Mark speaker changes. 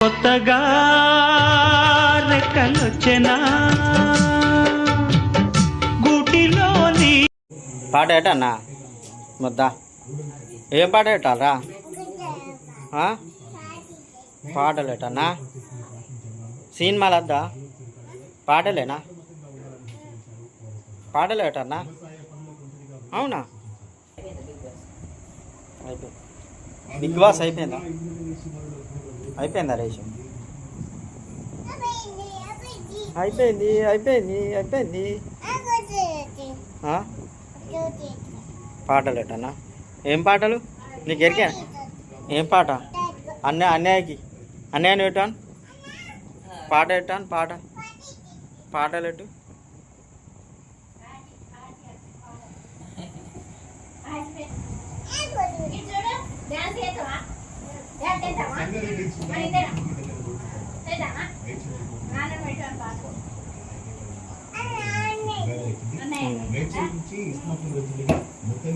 Speaker 1: కొత్తగా రెక్కలొచ్చెనా గూటిలోని
Speaker 2: పాట ఏటన్నా ముద్దా ఏం పాట పెట్టాలరా పాటలు ఏటన్నా సినిమాలు వద్దా పాటలేనా పాటలు ఏటన్నా అవునా అయిపోయింది బిగ్ బాస్ అయిపోయిందా అయిపోయిందా రేషం అయిపోయింది అయిపోయింది అయిపోయింది పాటలు ఎట్టన్నా ఏం పాటలు నీకు ఎరికా ఏం పాట అన్నయ్యకి అన్నయ్యని పెట్టాను పాట పెట్టాను పాటలు ఎట్టు
Speaker 3: మొత్తం